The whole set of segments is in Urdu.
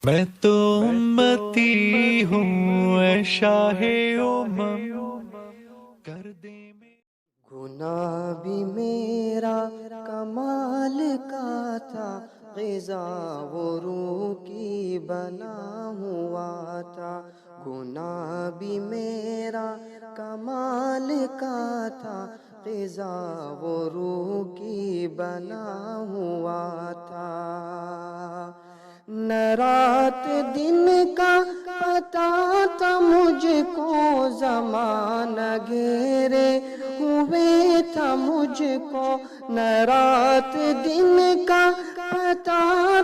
میں تو امتی ہوں اے شاہ امم، کر دے میں گناہ بھی میرا کمال کا تھا، غذا و روح کی بنا ہوا تھا۔ گناہ بھی میرا کمال کا تھا، غذا و روح کی بنا ہوا تھا۔ نہ رات دن کا پتا تھا مجھ کو، زمانہ گھیرے ہوئے تھا مجھ کو۔ نہ رات دن کا پتا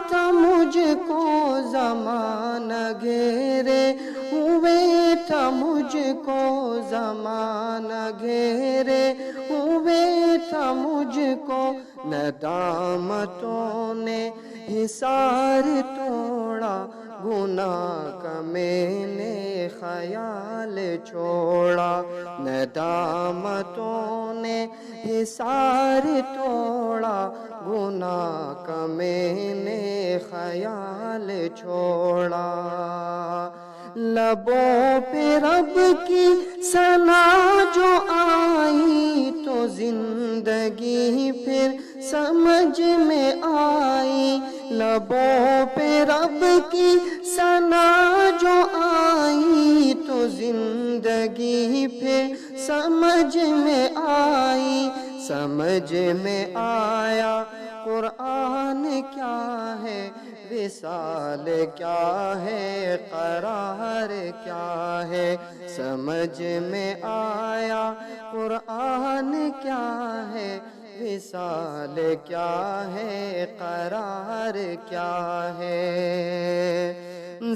تھا مجھ کو، زمانہ گھیرے ہوئے تھا مجھ کو۔ زمانہ گھیرے ہوئے تھا مجھ کو۔ ندامتوں نے حصار توڑا، گناہ کا میں نے خیال چھوڑا۔ ندامتوں نے حصار توڑا، گناہ کا میں نے خیال چھوڑا۔ لبوں پہ رب کی ثنا جو آئی تو زندگی پھر سمجھ میں آئی۔ لبوں پہ رب کی ثنا جو آئی تو زندگی پھر سمجھ میں آئی۔ سمجھ میں آیا قرآن کیا ہے، وصال کیا ہے، قرار کیا ہے۔ سمجھ میں آیا قرآن کیا ہے، وصال کیا ہے، قرار کیا ہے۔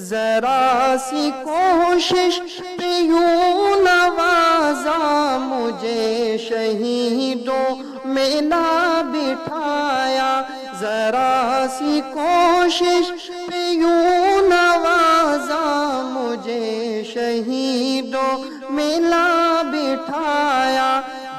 ذرا سی کوشش پہ یوں نوازا مجھے شہیدوں میں نہ بٹھایا۔ ذرا سی کوشش پہ یوں نوازا مجھے شہیدوں میں نہ بٹھایا۔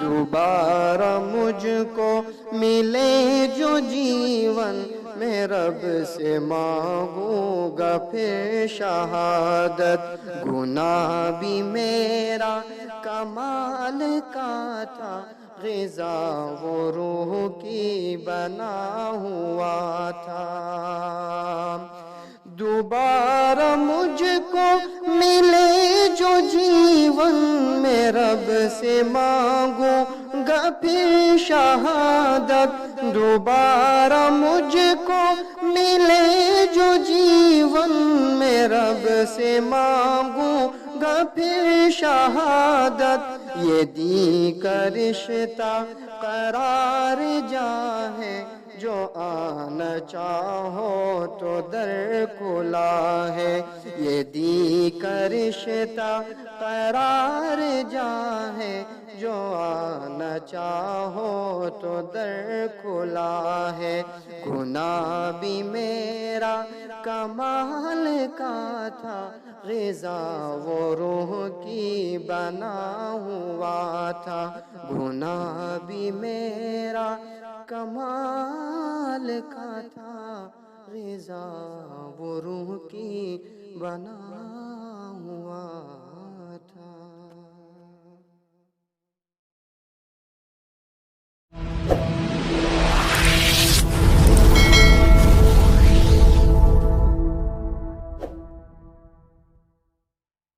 دوبارہ مجھ کو ملے جو جیون، میں رب سے مانگوں گا پھر شہادت۔ گناہ بھی میرا کمال کا تھا، غذا و روح کی بنا ہوا تھا۔ دوبارہ مجھ کو ملے جو جیون، میں رب سے مانگوں گا پھر شہادت۔ دوبارہ مجھ کو ملے جو جیون، میں رب سے مانگوں گا پھر شہادت۔ یہ دی کا رشتہ قرار جا ہے، جو آنا چاہو تو در کھلا ہے۔ یہ دی کا رشتہ قرار جا ہے، جو آنا چاہو تو در کھلا ہے۔ گناہ بھی میرا کمال کا تھا، غذا و روح کی بنا ہوا تھا۔ گناہ بھی میرا کمال کا تھا، غذا و روح کی بنا